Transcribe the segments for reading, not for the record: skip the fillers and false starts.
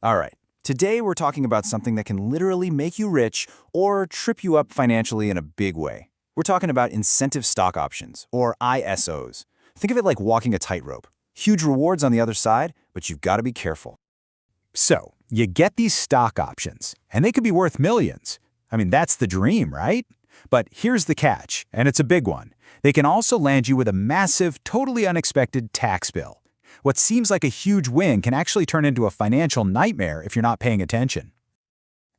All right. Today we're talking about something that can literally make you rich or trip you up financially in a big way. We're talking about incentive stock options, or ISOs. Think of it like walking a tightrope. Huge rewards on the other side, but you've got to be careful. So, you get these stock options, and they could be worth millions. I mean, that's the dream, right? But here's the catch, and it's a big one. They can also land you with a massive, totally unexpected tax bill. What seems like a huge win can actually turn into a financial nightmare if you're not paying attention.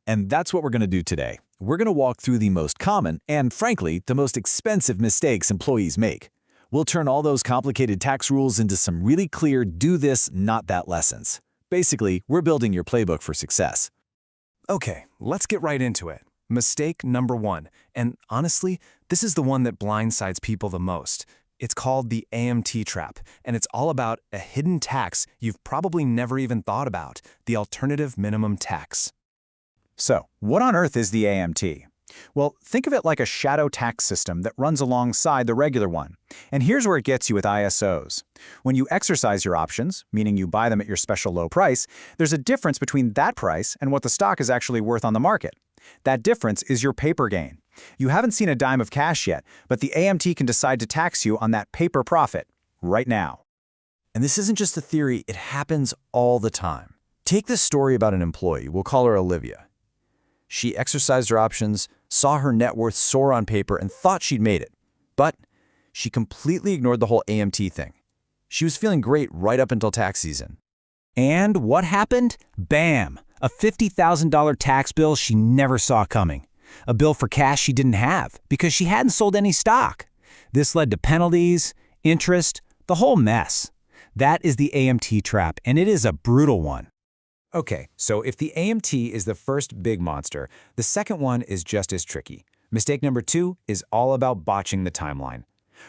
And that's what we're going to do today. We're going to walk through the most common and, frankly, the most expensive mistakes employees make. We'll turn all those complicated tax rules into some really clear do this, not that lessons. Basically, we're building your playbook for success. Okay, let's get right into it. Mistake number 1, and honestly, this is the one that blindsides people the most. It's called the AMT trap, and it's all about a hidden tax you've probably never even thought about, the alternative minimum tax. So, what on earth is the AMT? Well, think of it like a shadow tax system that runs alongside the regular one. And here's where it gets you with ISOs. When you exercise your options, meaning you buy them at your special low price, there's a difference between that price and what the stock is actually worth on the market. That difference is your paper gain. You haven't seen a dime of cash yet, but the AMT can decide to tax you on that paper profit right now. And this isn't just a theory, it happens all the time. Take this story about an employee, we'll call her Olivia. She exercised her options, saw her net worth soar on paper, and thought she'd made it. But she completely ignored the whole AMT thing. She was feeling great right up until tax season. And what happened? Bam! A $50,000 tax bill she never saw coming. A bill for cash she didn't have because she hadn't sold any stock. This led to penalties, interest, the whole mess. That is the AMT trap, and it is a brutal one. Okay, so if the AMT is the first big monster, the second one is just as tricky. Mistake number 2 is all about botching the timeline.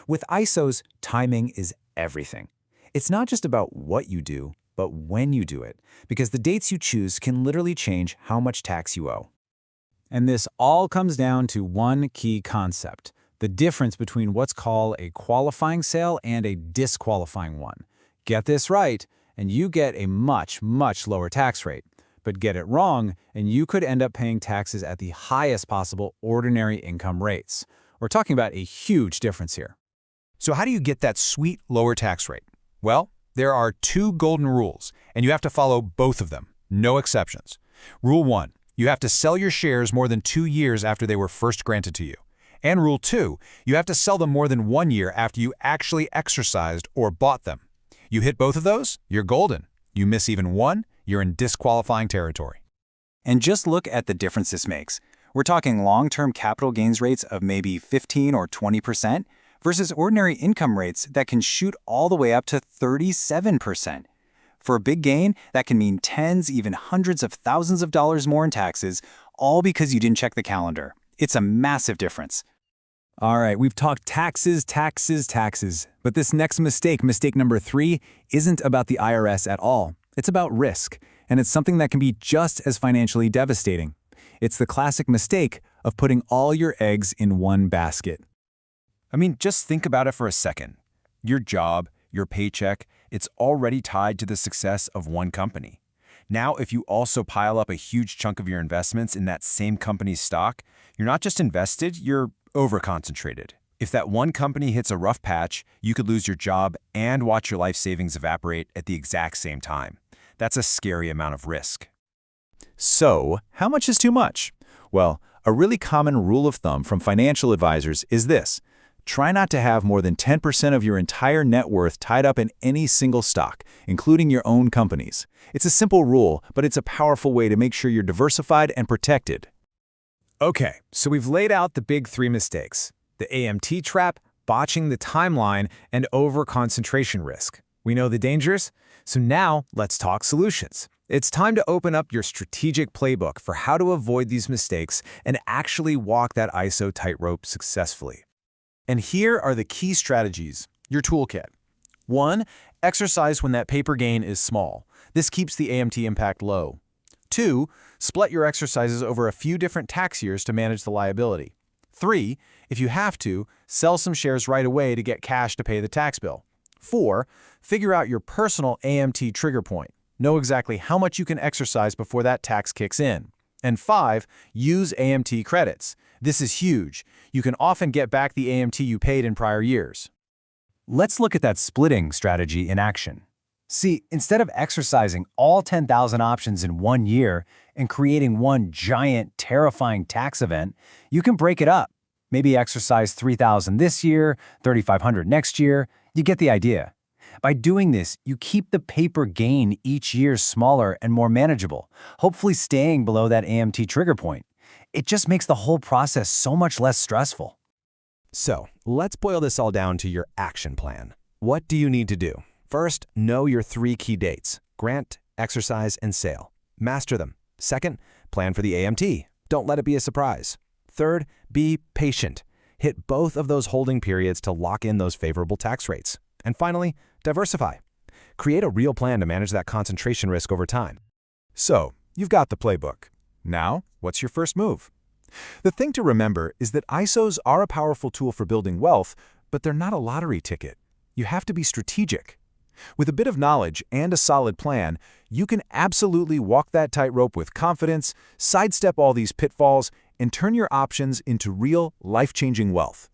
With ISOs, timing is everything. It's not just about what you do, but when you do it, because the dates you choose can literally change how much tax you owe. And this all comes down to one key concept, the difference between what's called a qualifying sale and a disqualifying one. Get this right, and you get a much, much lower tax rate. But get it wrong, and you could end up paying taxes at the highest possible ordinary income rates. We're talking about a huge difference here. So how do you get that sweet lower tax rate? Well, there are 2 golden rules, and you have to follow both of them, no exceptions. Rule 1, you have to sell your shares more than 2 years after they were first granted to you. And Rule 2, you have to sell them more than 1 year after you actually exercised or bought them. You hit both of those, you're golden. You miss even one, you're in disqualifying territory. And just look at the difference this makes. We're talking long-term capital gains rates of maybe 15 or 20% versus ordinary income rates that can shoot all the way up to 37%. For a big gain, that can mean tens, even hundreds of thousands of dollars more in taxes, all because you didn't check the calendar. It's a massive difference. All right, we've talked taxes, but this next mistake, mistake number 3, isn't about the IRS at all. It's about risk, and it's something that can be just as financially devastating. It's the classic mistake of putting all your eggs in one basket. I mean, just think about it for a second. Your job, your paycheck, it's already tied to the success of one company. Now, if you also pile up a huge chunk of your investments in that same company's stock, you're not just invested, you're over-concentrated. If that one company hits a rough patch, you could lose your job and watch your life savings evaporate at the exact same time. That's a scary amount of risk. So, how much is too much? Well, a really common rule of thumb from financial advisors is this. Try not to have more than 10% of your entire net worth tied up in any single stock, including your own companies. It's a simple rule, but it's a powerful way to make sure you're diversified and protected. Okay, so we've laid out the big 3 mistakes: the AMT trap, botching the timeline, and over-concentration risk. We know the dangers, so now let's talk solutions. It's time to open up your strategic playbook for how to avoid these mistakes and actually walk that ISO tightrope successfully. And here are the key strategies, your toolkit. 1. Exercise when that paper gain is small. This keeps the AMT impact low. 2. Split your exercises over a few different tax years to manage the liability. 3. If you have to, sell some shares right away to get cash to pay the tax bill. 4. Figure out your personal AMT trigger point. Know exactly how much you can exercise before that tax kicks in. And 5, use AMT credits. This is huge. You can often get back the AMT you paid in prior years. Let's look at that splitting strategy in action. See, instead of exercising all 10,000 options in 1 year and creating one giant, terrifying tax event, you can break it up. Maybe exercise 3,000 this year, 3,500 next year. You get the idea. By doing this, you keep the paper gain each year smaller and more manageable, hopefully staying below that AMT trigger point. It just makes the whole process so much less stressful. So, let's boil this all down to your action plan. What do you need to do? First, know your 3 key dates: grant, exercise, and sale. Master them. Second, plan for the AMT. Don't let it be a surprise. Third, be patient. Hit both of those holding periods to lock in those favorable tax rates. And finally, diversify. Create a real plan to manage that concentration risk over time. So, you've got the playbook. Now, what's your first move? The thing to remember is that ISOs are a powerful tool for building wealth, but they're not a lottery ticket. You have to be strategic. With a bit of knowledge and a solid plan, you can absolutely walk that tightrope with confidence, sidestep all these pitfalls, and turn your options into real, life-changing wealth.